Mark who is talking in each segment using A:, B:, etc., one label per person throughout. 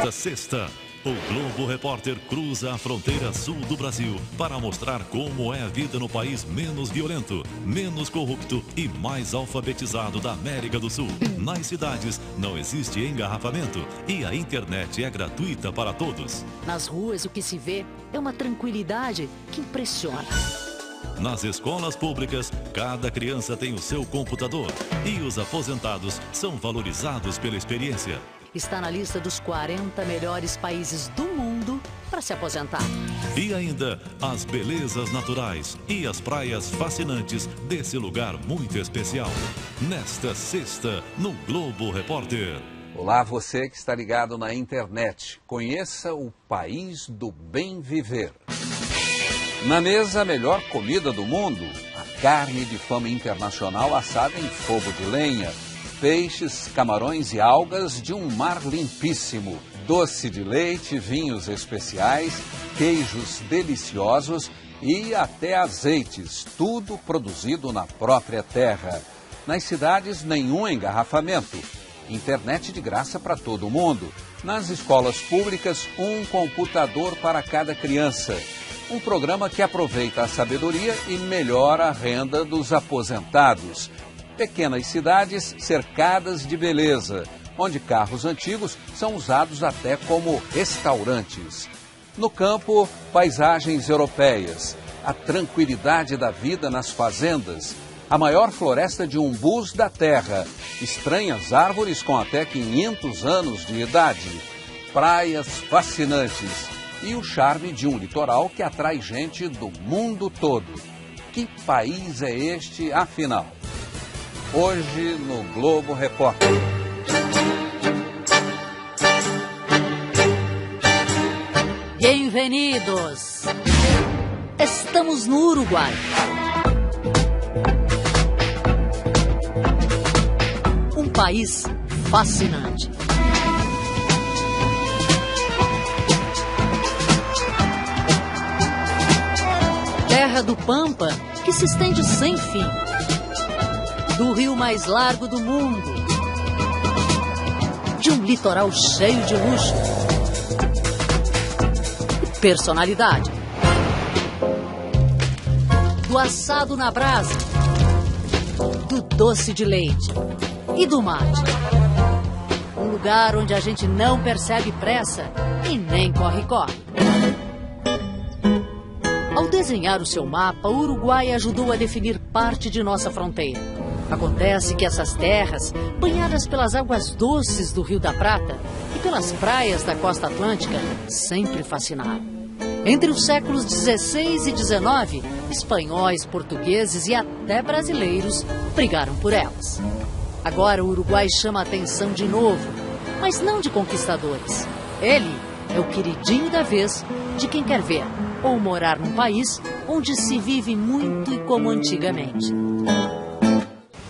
A: Nesta sexta, o Globo Repórter cruza a fronteira sul do Brasil para mostrar como é a vida no país menos violento, menos corrupto e mais alfabetizado da América do Sul. Nas cidades não existe engarrafamento e a internet é gratuita para todos.
B: Nas ruas o que se vê é uma tranquilidade que impressiona.
A: Nas escolas públicas, cada criança tem o seu computador e os aposentados são valorizados pela experiência.
B: Está na lista dos 40 melhores países do mundo para se aposentar.
A: E ainda as belezas naturais e as praias fascinantes desse lugar muito especial. Nesta sexta, no Globo Repórter.
C: Olá, você que está ligado na internet. Conheça o país do bem viver. Na mesa, a melhor comida do mundo. A carne de fama internacional assada em fogo de lenha. Peixes, camarões e algas de um mar limpíssimo. Doce de leite, vinhos especiais, queijos deliciosos e até azeites. Tudo produzido na própria terra. Nas cidades, nenhum engarrafamento. Internet de graça para todo mundo. Nas escolas públicas, um computador para cada criança. Um programa que aproveita a sabedoria e melhora a renda dos aposentados. Pequenas cidades cercadas de beleza, onde carros antigos são usados até como restaurantes. No campo, paisagens europeias, a tranquilidade da vida nas fazendas, a maior floresta de umbus da terra, estranhas árvores com até 500 anos de idade, praias fascinantes e o charme de um litoral que atrai gente do mundo todo. Que país é este, afinal? Hoje no Globo Repórter.
B: Bem-vindos! Estamos no Uruguai. Um país fascinante. Terra do Pampa, que se estende sem fim. Do rio mais largo do mundo. De um litoral cheio de luxo. E personalidade. Do assado na brasa. Do doce de leite. E do mate. Um lugar onde a gente não percebe pressa e nem corre-corre. Ao desenhar o seu mapa, o Uruguai ajudou a definir parte de nossa fronteira. Acontece que essas terras, banhadas pelas águas doces do Rio da Prata e pelas praias da costa atlântica, sempre fascinaram. Entre os séculos XVI e XIX, espanhóis, portugueses e até brasileiros brigaram por elas. Agora o Uruguai chama a atenção de novo, mas não de conquistadores. Ele é o queridinho da vez de quem quer ver ou morar num país onde se vive muito e como antigamente.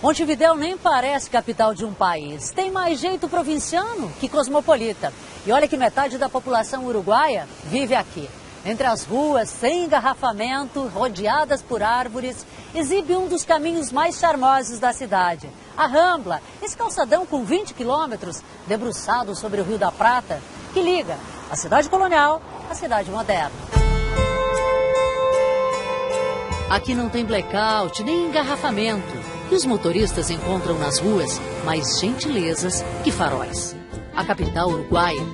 B: Montevidéu nem parece capital de um país. Tem mais jeito provinciano que cosmopolita. E olha que metade da população uruguaia vive aqui. Entre as ruas, sem engarrafamento, rodeadas por árvores, exibe um dos caminhos mais charmosos da cidade. A Rambla, esse calçadão com 20 quilômetros, debruçado sobre o Rio da Prata, que liga a cidade colonial à cidade moderna. Aqui não tem blackout nem engarrafamento. E os motoristas encontram nas ruas mais gentilezas que faróis. A capital uruguaia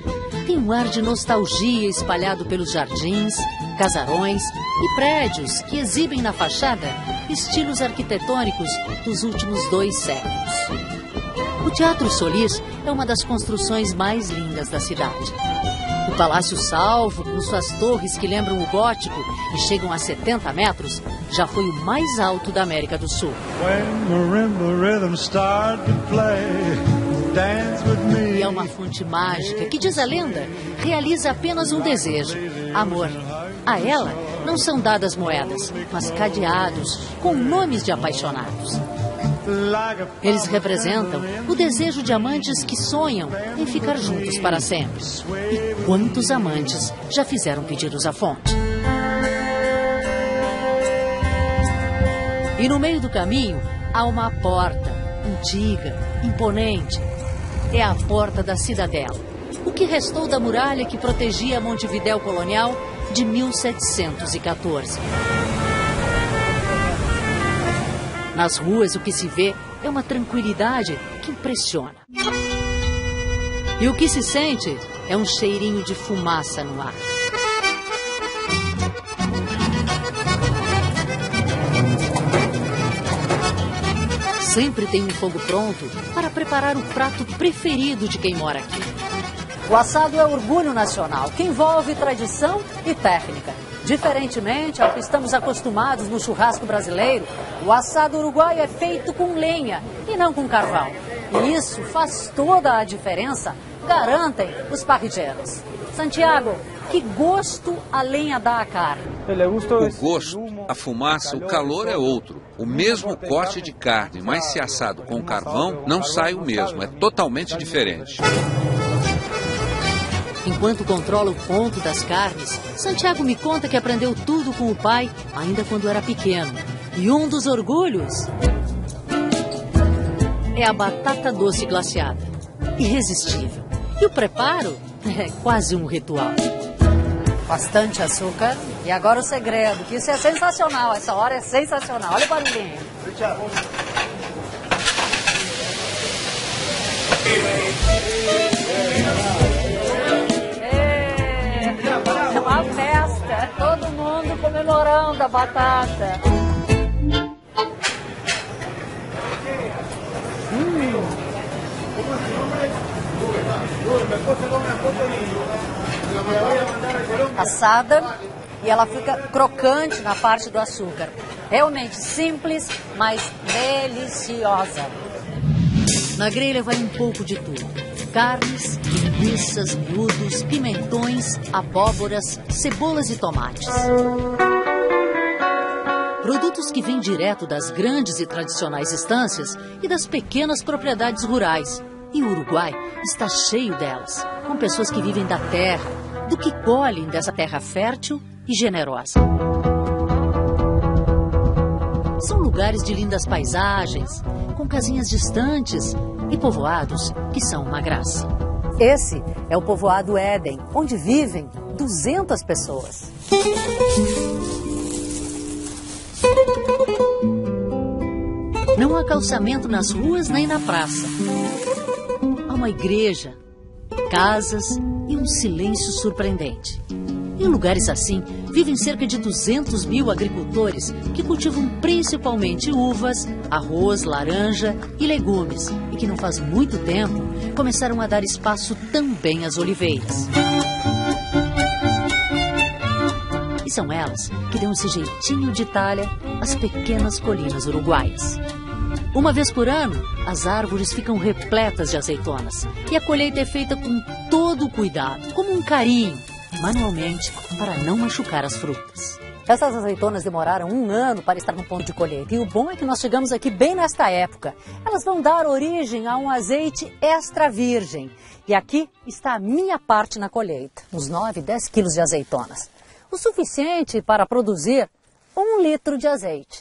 B: tem um ar de nostalgia espalhado pelos jardins, casarões e prédios que exibem na fachada estilos arquitetônicos dos últimos 2 séculos. O Teatro Solís é uma das construções mais lindas da cidade. O Palácio Salvo, com suas torres que lembram o gótico e chegam a 70 metros, já foi o mais alto da América do Sul. E é uma fonte mágica que, diz a lenda, realiza apenas um desejo: amor. A ela não são dadas moedas, mas cadeados com nomes de apaixonados. Eles representam o desejo de amantes que sonham em ficar juntos para sempre. E quantos amantes já fizeram pedidos à fonte? E no meio do caminho há uma porta, antiga, imponente. É a porta da Cidadela. o que restou da muralha que protegia Montevidéu colonial de 1714. Nas ruas, o que se vê é uma tranquilidade que impressiona. E o que se sente é um cheirinho de fumaça no ar. Sempre tem um fogo pronto para preparar o prato preferido de quem mora aqui. O assado é orgulho nacional, que envolve tradição e técnica. Diferentemente ao que estamos acostumados no churrasco brasileiro, o assado uruguaio é feito com lenha e não com carvão. E isso faz toda a diferença, garantem os parrilheiros. Santiago, que gosto a lenha dá à carne?
C: O gosto, a fumaça, o calor é outro. O mesmo corte de carne, mas se assado com carvão, não sai o mesmo, é totalmente diferente.
B: Enquanto controla o ponto das carnes, Santiago me conta que aprendeu tudo com o pai, ainda quando era pequeno. E um dos orgulhos é a batata doce glaciada. Irresistível. E o preparo é quase um ritual. Bastante açúcar. E agora o segredo, que isso é sensacional. Essa hora é sensacional. Olha o barulhinho. É uma festa. Todo mundo comemorando a batata. Assada e ela fica crocante na parte do açúcar. Realmente simples, mas deliciosa. Na grelha vai um pouco de tudo. Carnes, linguiças, miúdos, pimentões, abóboras, cebolas e tomates. Produtos que vêm direto das grandes e tradicionais estâncias e das pequenas propriedades rurais. E o Uruguai está cheio delas, com pessoas que vivem da terra, do que colhem dessa terra fértil e generosa. São lugares de lindas paisagens, com casinhas distantes e povoados que são uma graça. Esse é o povoado Éden, onde vivem 200 pessoas. Não há calçamento nas ruas nem na praça. Há uma igreja, casas e um silêncio surpreendente. Em lugares assim, vivem cerca de 200 mil agricultores que cultivam principalmente uvas, arroz, laranja e legumes e que não faz muito tempo começaram a dar espaço também às oliveiras. E são elas que dão esse jeitinho de Itália às pequenas colinas uruguaias. Uma vez por ano, as árvores ficam repletas de azeitonas e a colheita é feita com todo o cuidado, como um carinho, manualmente, para não machucar as frutas. Essas azeitonas demoraram 1 ano para estar no ponto de colheita e o bom é que nós chegamos aqui bem nesta época. Elas vão dar origem a um azeite extra virgem e aqui está a minha parte na colheita, uns 9, 10 quilos de azeitonas. O suficiente para produzir 1 litro de azeite.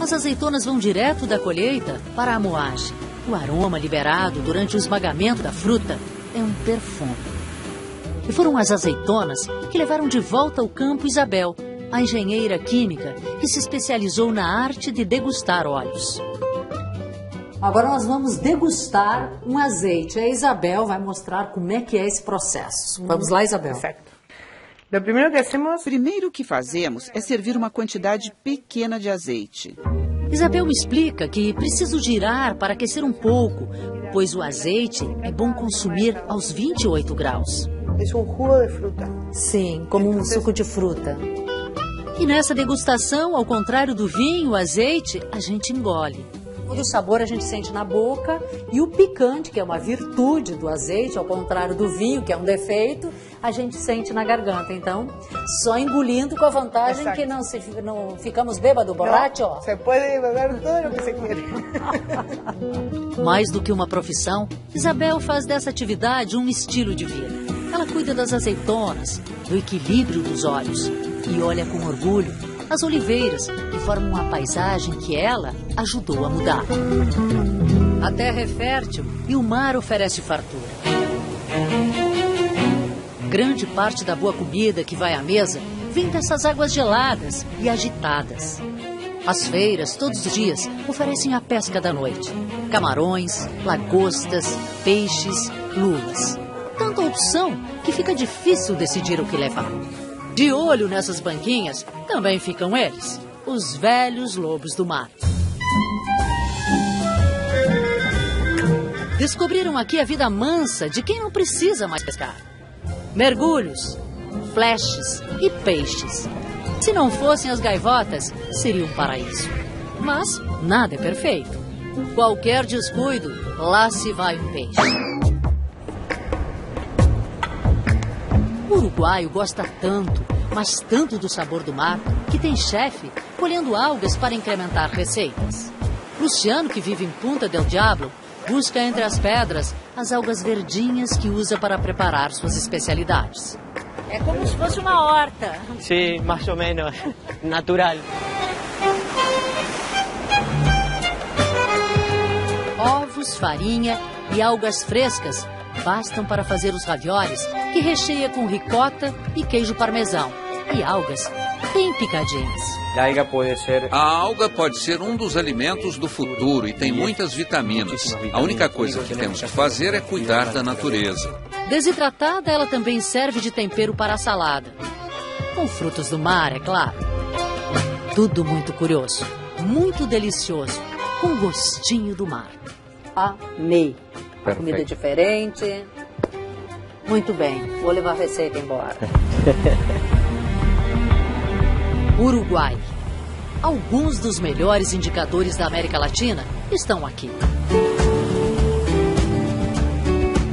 B: As azeitonas vão direto da colheita para a moagem. O aroma liberado durante o esmagamento da fruta é um perfume. E foram as azeitonas que levaram de volta ao campo Isabel, a engenheira química que se especializou na arte de degustar óleos. Agora nós vamos degustar um azeite. A Isabel vai mostrar como é que é esse processo. Vamos lá, Isabel.
D: Certo. Primeiro que fazemos é servir uma quantidade pequena de azeite.
B: Isabel me explica que preciso girar para aquecer um pouco, pois o azeite é bom consumir aos 28 graus.
D: É jugo de fruta.
B: Sim, como um suco de fruta. E nessa degustação, ao contrário do vinho, o azeite, a gente engole. O sabor a gente sente na boca e o picante, que é uma virtude do azeite, ao contrário do vinho, que é um defeito, a gente sente na garganta. Então, só engolindo com a vantagem que não ficamos bêbados, borracho.
D: Você pode beber tudo o que você quer.
B: Mais do que uma profissão, Isabel faz dessa atividade um estilo de vida. Ela cuida das azeitonas, do equilíbrio dos olhos e olha com orgulho as oliveiras, que formam uma paisagem que ela ajudou a mudar. A terra é fértil e o mar oferece fartura. Grande parte da boa comida que vai à mesa vem dessas águas geladas e agitadas. As feiras, todos os dias, oferecem a pesca da noite. Camarões, lagostas, peixes, lulas. Tanta opção que fica difícil decidir o que levar. De olho nessas banquinhas também ficam eles, os velhos lobos do mar. Descobriram aqui a vida mansa de quem não precisa mais pescar. Mergulhos, flashes e peixes. Se não fossem as gaivotas, seria um paraíso. Mas nada é perfeito. Qualquer descuido, lá se vai um peixe. O uruguaio gosta tanto, mas tanto do sabor do mar, que tem chefe colhendo algas para incrementar receitas. Luciano, que vive em Punta del Diablo, busca entre as pedras as algas verdinhas que usa para preparar suas especialidades. É como se fosse uma horta.
E: Sim, mais ou menos. Natural.
B: Ovos, farinha e algas frescas bastam para fazer os raviolis, que recheia com ricota e queijo parmesão. E algas bem picadinhas.
C: A alga pode ser um dos alimentos do futuro e tem muitas vitaminas. A única coisa que temos que fazer é cuidar da natureza.
B: Desidratada, ela também serve de tempero para a salada. Com frutos do mar, é claro. Tudo muito curioso, muito delicioso, com gostinho do mar. Amei.
C: Perfeito.
B: Comida diferente. Muito bem, vou levar a receita embora. Uruguai. Alguns dos melhores indicadores da América Latina estão aqui.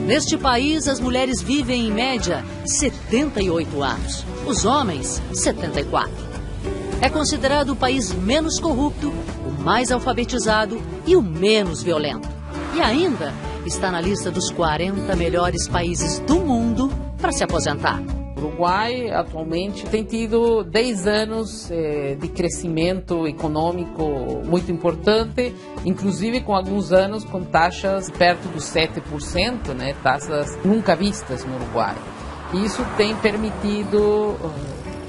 B: Neste país, as mulheres vivem em média 78 anos. Os homens, 74. É considerado o país menos corrupto, o mais alfabetizado e o menos violento. E ainda está na lista dos 40 melhores países do mundo para se aposentar.
F: O Uruguai atualmente tem tido 10 anos de crescimento econômico muito importante, inclusive com alguns anos com taxas perto dos 7%, né, taxas nunca vistas no Uruguai. E isso tem permitido,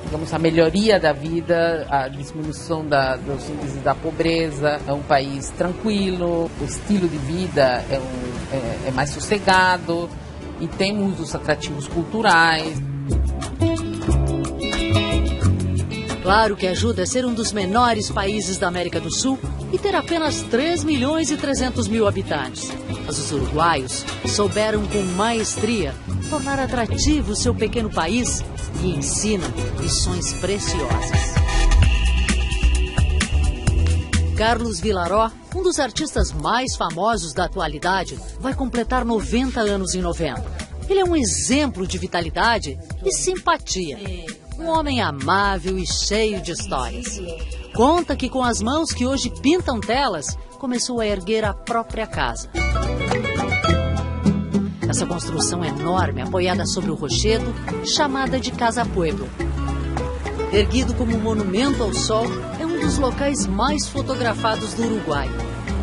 F: digamos, a melhoria da vida, a diminuição dos índices da pobreza. É um país tranquilo, o estilo de vida é mais sossegado e tem muitos atrativos culturais.
B: Claro que ajuda a ser um dos menores países da América do Sul e ter apenas 3 milhões e 300 mil habitantes. Mas os uruguaios souberam com maestria tornar atrativo seu pequeno país e ensinam lições preciosas. Carlos Vilaró, um dos artistas mais famosos da atualidade, vai completar 90 anos em novembro. Ele é um exemplo de vitalidade e simpatia. Um homem amável e cheio de histórias. Conta que com as mãos que hoje pintam telas, começou a erguer a própria casa. Essa construção enorme, apoiada sobre o rochedo, chamada de Casa Pueblo. Erguido como um monumento ao sol, é um dos locais mais fotografados do Uruguai.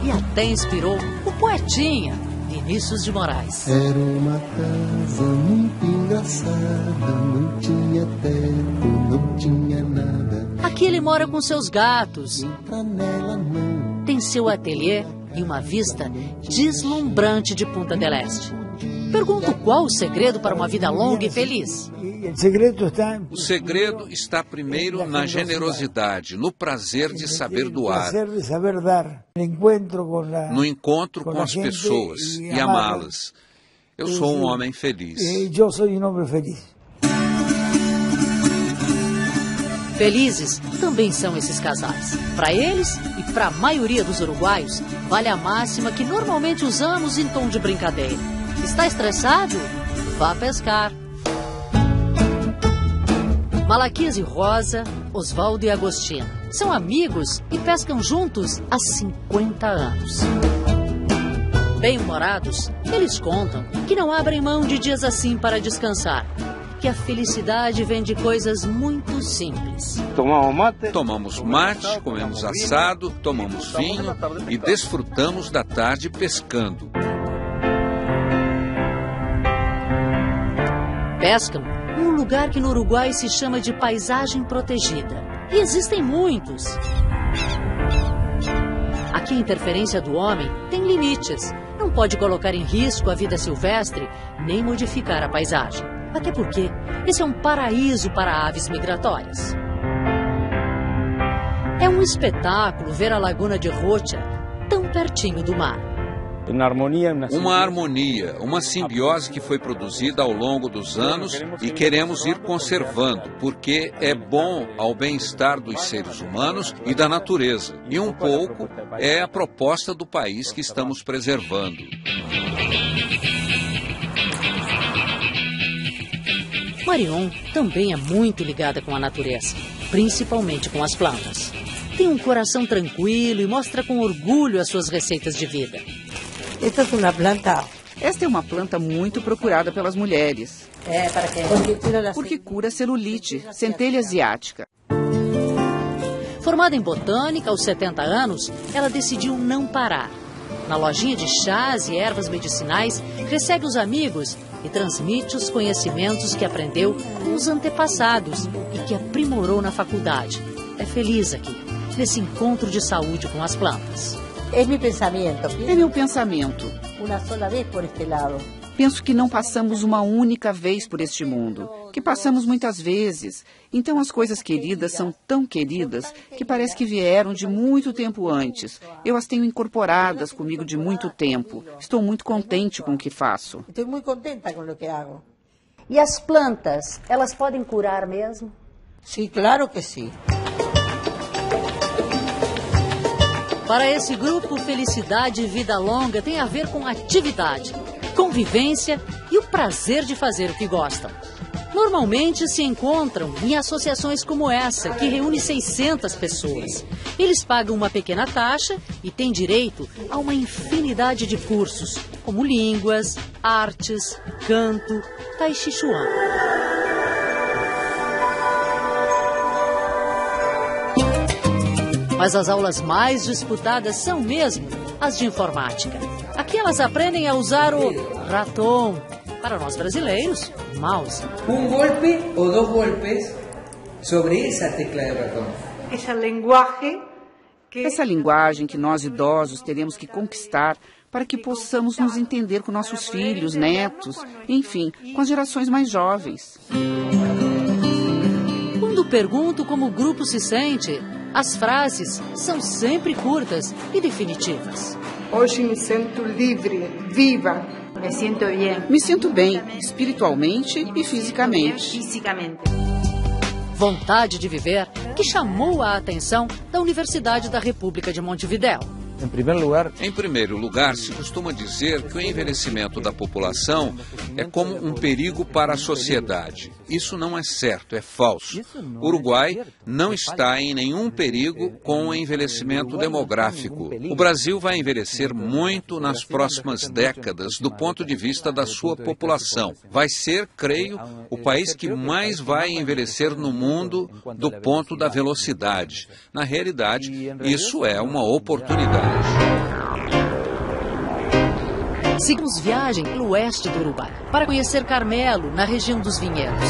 B: E até inspirou o poetinha Vinícius de Moraes.
G: Era uma casa muito engraçada, não tinha teto, não tinha nada.
B: Aqui ele mora com seus gatos. Tem seu ateliê e uma vista deslumbrante de Punta del Este. Pergunto qual o segredo para uma vida longa e feliz.
C: O segredo está primeiro na generosidade, no prazer de saber doar, no encontro com as pessoas e amá-las. Eu sou um homem feliz.
B: Felizes também são esses casais. Para eles e para a maioria dos uruguaios, vale a máxima que normalmente usamos em tom de brincadeira. Está estressado? Vá pescar. Malaquias e Rosa, Osvaldo e Agostina são amigos e pescam juntos há 50 anos. Bem-humorados, eles contam que não abrem mão de dias assim para descansar, que a felicidade vem de coisas muito simples.
C: Tomamos mate, comemos assado, tomamos vinho e desfrutamos da tarde pescando.
B: Pescam num lugar que no Uruguai se chama de paisagem protegida. E existem muitos. Aqui a interferência do homem tem limites. Não pode colocar em risco a vida silvestre, nem modificar a paisagem. Até porque esse é um paraíso para aves migratórias. É um espetáculo ver a Laguna de Rocha tão pertinho do mar.
C: Uma harmonia, uma simbiose que foi produzida ao longo dos anos e queremos ir conservando, porque é bom ao bem-estar dos seres humanos e da natureza. E um pouco é a proposta do país que estamos preservando.
B: Marion também é muito ligada com a natureza, principalmente com as plantas. Tem um coração tranquilo e mostra com orgulho as suas receitas de vida.
D: Esta é uma planta muito procurada pelas mulheres. Porque cura celulite, centelha asiática.
B: Formada em botânica aos 70 anos, ela decidiu não parar. Na lojinha de chás e ervas medicinais, recebe os amigos e transmite os conhecimentos que aprendeu com os antepassados e que aprimorou na faculdade. É feliz aqui, nesse encontro de saúde com as plantas.
D: É meu pensamento. Penso que não passamos uma única vez por este mundo, que passamos muitas vezes. Então as coisas queridas são tão queridas que parece que vieram de muito tempo antes. Eu as tenho incorporadas comigo de muito tempo. Estou muito contente com o que faço.
H: Estou muito contenta com o que hago.
B: E as plantas, elas podem curar mesmo?
H: Sim, claro que sim.
B: Para esse grupo, felicidade e vida longa tem a ver com atividade, convivência e o prazer de fazer o que gostam. Normalmente se encontram em associações como essa, que reúne 600 pessoas. Eles pagam uma pequena taxa e têm direito a uma infinidade de cursos, como línguas, artes, canto, tai chi chuan. Mas as aulas mais disputadas são mesmo as de informática. Aqui elas aprendem a usar o ratão, para nós brasileiros, mouse.
I: Golpe ou 2 golpes sobre essa tecla de ratão.
D: Essa linguagem que nós idosos teremos que conquistar para que possamos nos entender com nossos filhos, netos, enfim, com as gerações mais jovens.
B: Quando pergunto como o grupo se sente, as frases são sempre curtas e definitivas.
J: Hoje me sinto livre, viva.
D: Me sinto bem, espiritualmente e fisicamente.
B: Vontade de viver que chamou a atenção da Universidade da República de Montevidéu.
C: Em primeiro lugar, se costuma dizer que o envelhecimento da população é como um perigo para a sociedade. Isso não é certo, é falso. O Uruguai não está em nenhum perigo com o envelhecimento demográfico. O Brasil vai envelhecer muito nas próximas décadas do ponto de vista da sua população. Vai ser, creio, o país que mais vai envelhecer no mundo do ponto da velocidade. Na realidade, isso é uma oportunidade.
B: Seguimos viagem pelo oeste do Uruguai para conhecer Carmelo, na região dos vinhedos.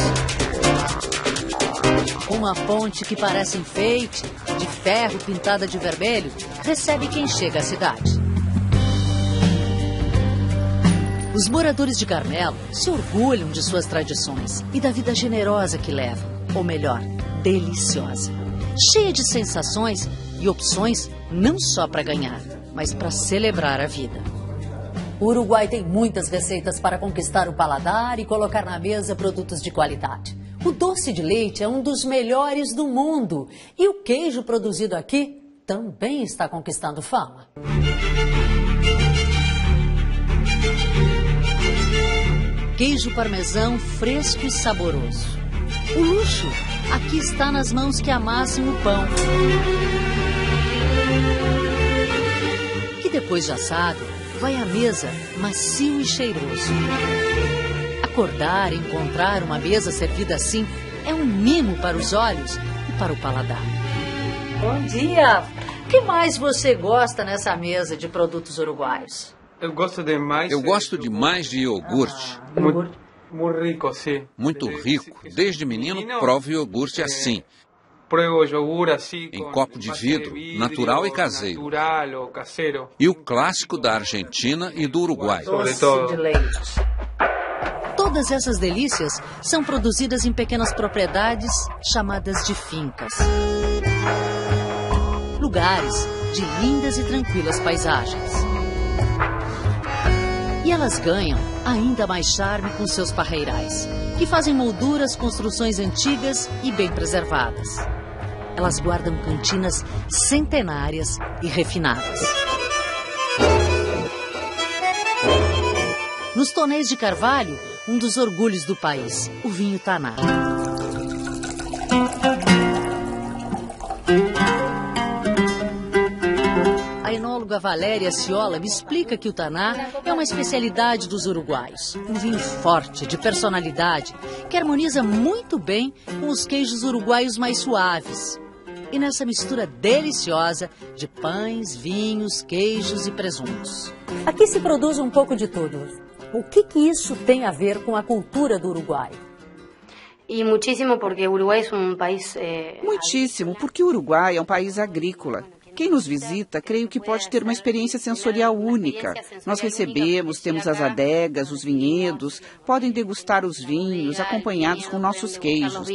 B: Uma ponte que parece enfeite, de ferro pintada de vermelho, recebe quem chega à cidade. Os moradores de Carmelo se orgulham de suas tradições e da vida generosa que levam, ou melhor, deliciosa, cheia de sensações e opções não só para ganhar, mas para celebrar a vida. O Uruguai tem muitas receitas para conquistar o paladar e colocar na mesa produtos de qualidade. O doce de leite é um dos melhores do mundo e o queijo produzido aqui também está conquistando fama. Queijo parmesão fresco e saboroso. O luxo aqui está nas mãos que amassam o pão. Que depois de assado, vai à mesa macio e cheiroso. A Acordar e encontrar uma mesa servida assim é um mimo para os olhos e para o paladar. Bom dia! O que mais você gosta nessa mesa de produtos uruguaios?
K: Eu gosto demais de iogurte. Muito rico, sim.
C: Muito rico. Desde menino, provo iogurte assim. Em copo de vidro, natural e caseiro. E o clássico da Argentina e do Uruguai.
B: Doce de leite. Todas essas delícias são produzidas em pequenas propriedades chamadas de fincas. Lugares de lindas e tranquilas paisagens. E elas ganham ainda mais charme com seus parreirais, que fazem molduras, construções antigas e bem preservadas. Elas guardam cantinas centenárias e refinadas. Nos tonéis de carvalho, um dos orgulhos do país, o vinho Taná. A enóloga Valéria Ciola me explica que o Taná é uma especialidade dos uruguaios. Um vinho forte, de personalidade, que harmoniza muito bem com os queijos uruguaios mais suaves. E nessa mistura deliciosa de pães, vinhos, queijos e presuntos. Aqui se produz um pouco de tudo. O que isso tem a ver com a cultura do Uruguai?
L: Muitíssimo, porque o Uruguai é um país...
D: Muitíssimo, porque o Uruguai é um país agrícola. Quem nos visita, creio que pode ter uma experiência sensorial única. Nós recebemos, temos as adegas, os vinhedos, podem degustar os vinhos, acompanhados com nossos queijos.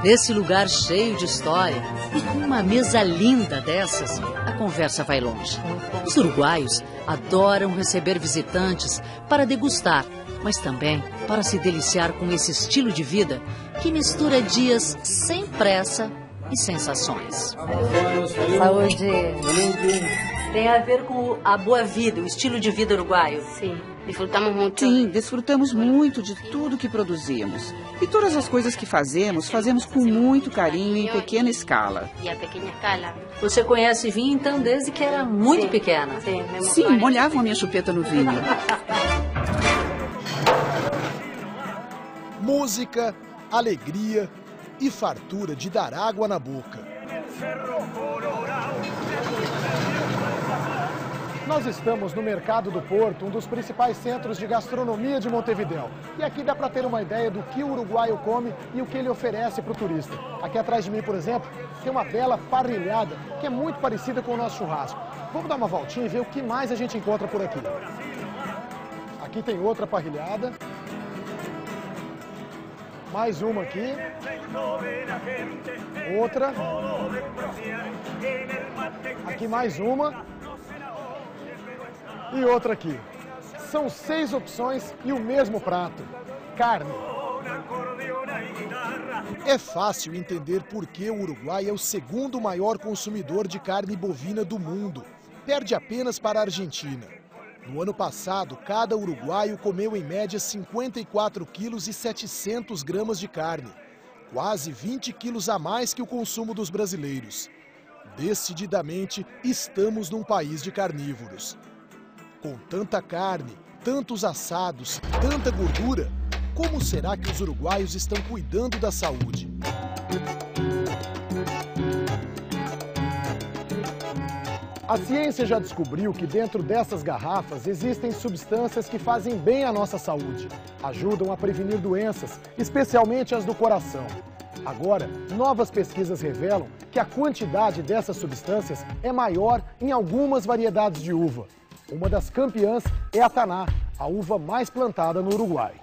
B: Nesse lugar cheio de história e com uma mesa linda dessas, a conversa vai longe. Os uruguaios adoram receber visitantes para degustar, mas também para se deliciar com esse estilo de vida que mistura dias sem pressa e sensações. Saúde! Tem a ver com a boa vida, o estilo de vida uruguaio?
L: Sim.
D: Sim, desfrutamos muito de tudo que produzimos. E todas as coisas que fazemos com muito carinho em pequena escala.
B: Você conhece vinho, então, desde que era muito pequena?
D: Sim, molhavam a minha chupeta no vinho.
M: Música, alegria e fartura de dar água na boca. Nós estamos no Mercado do Porto, um dos principais centros de gastronomia de Montevidéu. E aqui dá para ter uma ideia do que o uruguaio come e o que ele oferece para o turista. Aqui atrás de mim, por exemplo, tem uma bela parrilhada que é muito parecida com o nosso churrasco. Vamos dar uma voltinha e ver o que mais a gente encontra por aqui. Aqui tem outra parrilhada. Mais uma aqui. Outra. Aqui mais uma. E outra aqui. São 6 opções e o mesmo prato. Carne. É fácil entender por que o Uruguai é o segundo maior consumidor de carne bovina do mundo. Perde apenas para a Argentina. No ano passado, cada uruguaio comeu em média 54 quilos e 700 gramas de carne. Quase 20 quilos a mais que o consumo dos brasileiros. Decididamente, estamos num país de carnívoros. Com tanta carne, tantos assados, tanta gordura, como será que os uruguaios estão cuidando da saúde? A ciência já descobriu que dentro dessas garrafas existem substâncias que fazem bem à nossa saúde. Ajudam a prevenir doenças, especialmente as do coração. Agora, novas pesquisas revelam que a quantidade dessas substâncias é maior em algumas variedades de uva. Uma das campeãs é a Taná, a uva mais plantada no Uruguai.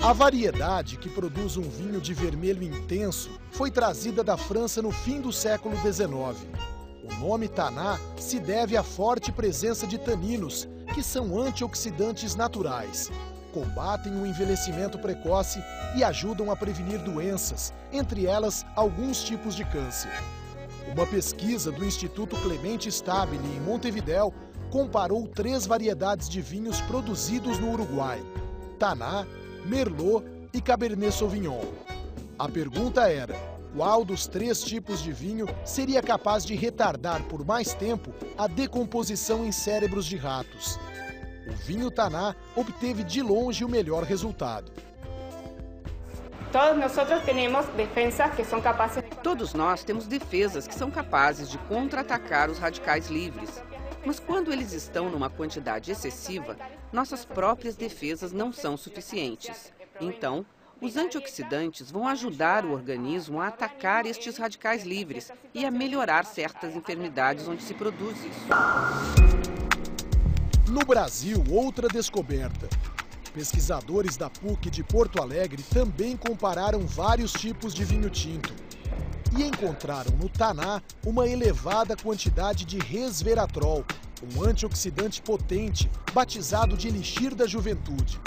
M: A variedade que produz um vinho de vermelho intenso foi trazida da França no fim do século XIX. O nome Taná se deve à forte presença de taninos, que são antioxidantes naturais. Combatem o envelhecimento precoce e ajudam a prevenir doenças, entre elas alguns tipos de câncer. Uma pesquisa do Instituto Clemente Stabile, em Montevidéu, comparou 3 variedades de vinhos produzidos no Uruguai: Taná, Merlot e Cabernet Sauvignon. A pergunta era: qual dos 3 tipos de vinho seria capaz de retardar por mais tempo a decomposição em cérebros de ratos. O vinho Taná obteve de longe o melhor resultado.
D: Todos nós temos defesas que são capazes de contra-atacar os radicais livres. Mas quando eles estão numa quantidade excessiva, nossas próprias defesas não são suficientes. Então, os antioxidantes vão ajudar o organismo a atacar estes radicais livres e a melhorar certas enfermidades onde se produz isso.
M: No Brasil, outra descoberta. Pesquisadores da PUC de Porto Alegre também compararam vários tipos de vinho tinto e encontraram no Taná uma elevada quantidade de resveratrol, um antioxidante potente, batizado de elixir da juventude.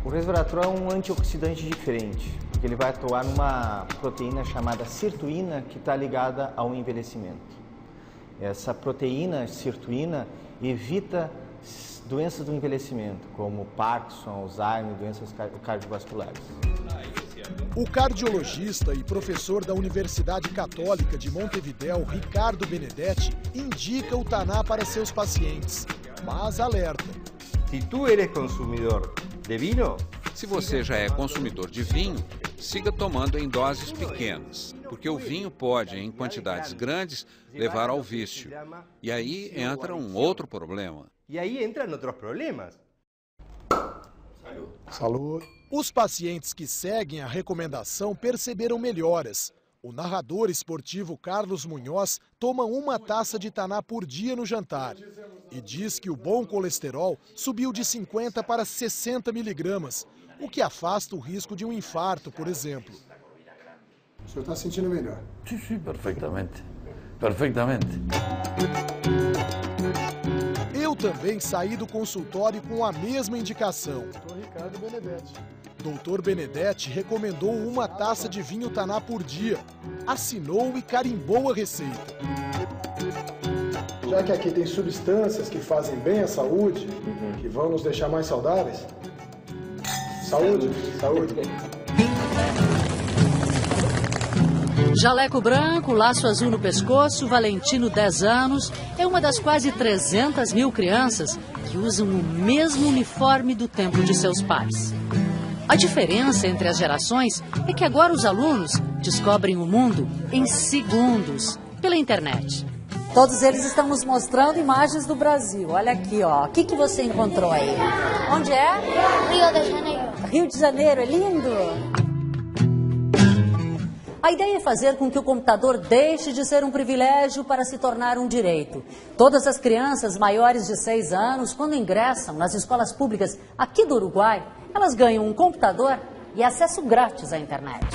N: O resveratrol é um antioxidante diferente, porque ele vai atuar numa proteína chamada sirtuína, que está ligada ao envelhecimento. Essa proteína sirtuína evita doenças do envelhecimento, como Parkinson, Alzheimer, doenças cardiovasculares.
M: O cardiologista e professor da Universidade Católica de Montevidéu, Ricardo Benedetti, indica o Taná para seus pacientes, mas alerta.
O: Se tu eres consumidor de vinho,
C: se você já é consumidor de vinho, siga tomando em doses pequenas, porque o vinho pode, em quantidades grandes, levar ao vício. E aí entra um outro problema.
O: E aí entram outros problemas.
M: Saúde. Os pacientes que seguem a recomendação perceberam melhoras. O narrador esportivo Carlos Munhoz toma 1 taça de Taná por dia no jantar e diz que o bom colesterol subiu de 50 para 60 miligramas, o que afasta o risco de um infarto, por exemplo.
P: O senhor está sentindo melhor?
Q: Sim, perfeitamente. Perfeitamente.
M: Eu também saí do consultório com a mesma indicação.
P: Dr. Ricardo Benedetti.
M: Dr. Benedetti recomendou 1 taça de vinho Taná por dia. Assinou e carimbou a receita.
P: Já que aqui tem substâncias que fazem bem à saúde, que vão nos deixar mais saudáveis. Saúde, saúde.
B: Jaleco branco, laço azul no pescoço, Valentino, 10 anos, é uma das quase 300 mil crianças que usam o mesmo uniforme do tempo de seus pais. A diferença entre as gerações é que agora os alunos descobrem o mundo em segundos, pela internet.
R: Todos eles estão nos mostrando imagens do Brasil. Olha aqui, ó. O que você encontrou aí? Onde é?
L: Rio de Janeiro.
R: Rio de Janeiro, é lindo. A ideia é fazer com que o computador deixe de ser um privilégio para se tornar um direito. Todas as crianças maiores de 6 anos, quando ingressam nas escolas públicas aqui do Uruguai, elas ganham um computador e acesso grátis à internet.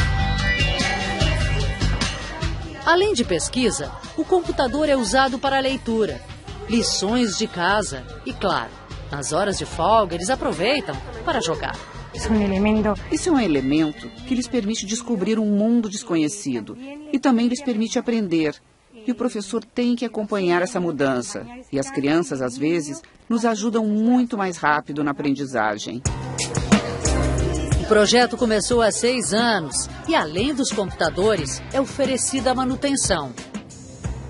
B: Além de pesquisa, o computador é usado para leitura, lições de casa e, claro, nas horas de folga eles aproveitam para jogar.
D: Isso é um elemento que lhes permite descobrir um mundo desconhecido e também lhes permite aprender. E o professor tem que acompanhar essa mudança. E as crianças, às vezes, nos ajudam muito mais rápido na aprendizagem.
B: O projeto começou há 6 anos e, além dos computadores, é oferecida a manutenção.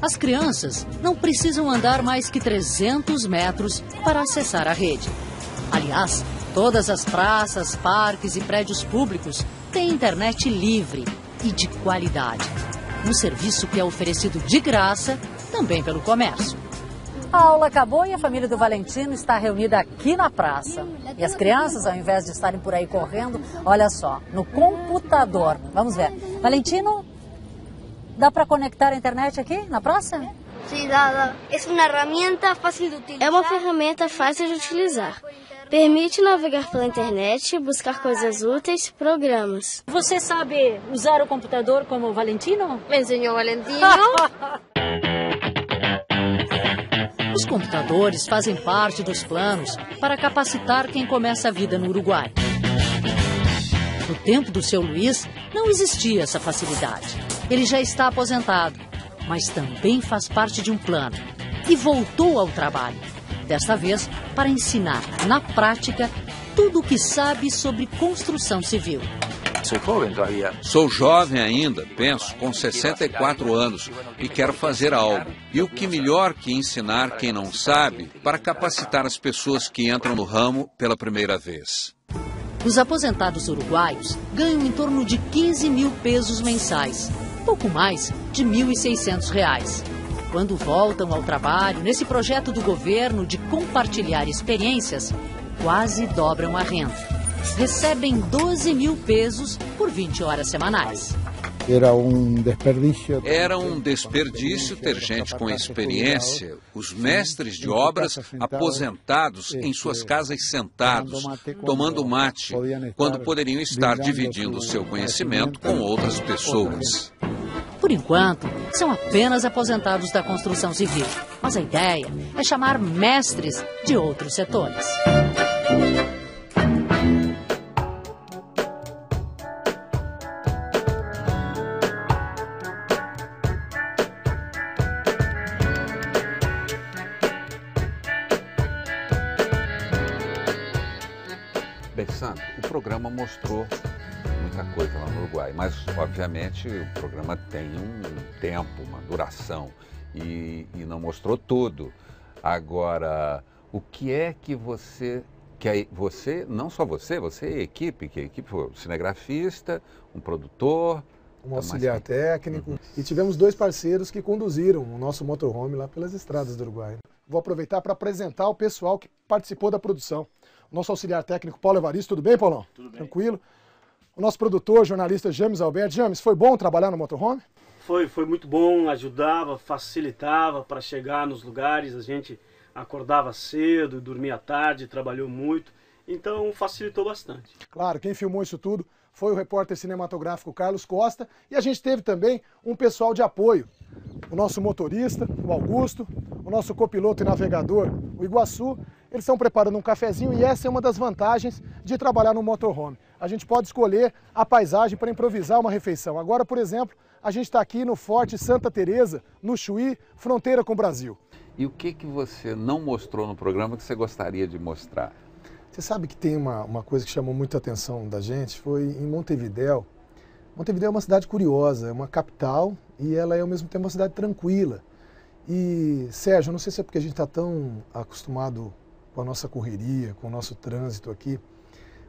B: As crianças não precisam andar mais que 300 metros para acessar a rede. Aliás, todas as praças, parques e prédios públicos têm internet livre e de qualidade. Um serviço que é oferecido de graça também pelo comércio.
R: A aula acabou e a família do Valentino está reunida aqui na praça. E as crianças, ao invés de estarem por aí correndo, olha só, no computador. Vamos ver. Valentino, dá para conectar a internet aqui na praça?
L: Sim, dá. É uma ferramenta fácil de utilizar. Permite navegar pela internet, buscar coisas úteis, programas.
R: Você sabe usar o computador como o Valentino?
L: Me ensinou o Valentino.
B: Os computadores fazem parte dos planos para capacitar quem começa a vida no Uruguai. No tempo do seu Luiz, não existia essa facilidade. Ele já está aposentado, mas também faz parte de um plano e voltou ao trabalho. Desta vez, para ensinar, na prática, tudo o que sabe sobre construção civil.
C: Sou jovem ainda, penso, com 64 anos, e quero fazer algo. E o que melhor que ensinar quem não sabe para capacitar as pessoas que entram no ramo pela primeira vez.
B: Os aposentados uruguaios ganham em torno de 15 mil pesos mensais, pouco mais de R$ 1.600. Quando voltam ao trabalho nesse projeto do governo de compartilhar experiências, quase dobram a renda. Recebem 12 mil pesos por 20 horas semanais.
C: Era um desperdício ter gente com experiência, os mestres de obras aposentados em suas casas sentados, tomando mate, quando poderiam estar dividindo seu conhecimento com outras pessoas.
B: Por enquanto, são apenas aposentados da construção civil, mas a ideia é chamar mestres de outros setores.
C: Bessandro, o programa mostrou muita coisa lá no Uruguai, mas obviamente o programa tem um tempo, uma duração e não mostrou tudo. Agora, o que é que você, não só você e a equipe, que a equipe foi um cinegrafista, um produtor,
P: um auxiliar técnico, e tivemos 2 parceiros que conduziram o nosso motorhome lá pelas estradas do Uruguai. Vou aproveitar para apresentar o pessoal que participou da produção. O nosso auxiliar técnico, Paulo Evaristo. Tudo bem, Paulão? Tudo bem. Tranquilo. O nosso produtor, jornalista James Alberto. James, foi bom trabalhar no motorhome?
S: Foi muito bom, ajudava, facilitava para chegar nos lugares. A gente acordava cedo, dormia tarde, trabalhou muito. Então facilitou bastante.
P: Claro, quem filmou isso tudo foi o repórter cinematográfico Carlos Costa. E a gente teve também um pessoal de apoio. O nosso motorista, o Augusto, o nosso copiloto e navegador, o Iguaçu. Eles estão preparando um cafezinho e essa é uma das vantagens de trabalhar no motorhome. A gente pode escolher a paisagem para improvisar uma refeição. Agora, por exemplo, a gente está aqui no Forte Santa Teresa, no Chuí, fronteira com o Brasil.
C: E o que você não mostrou no programa que você gostaria de mostrar?
P: Você sabe que tem uma coisa que chamou muita atenção da gente, foi em Montevidéu. Montevidéu é uma cidade curiosa, é uma capital e ela é ao mesmo tempo uma cidade tranquila. E, Sérgio, não sei se é porque a gente está tão acostumado com a nossa correria, com o nosso trânsito aqui,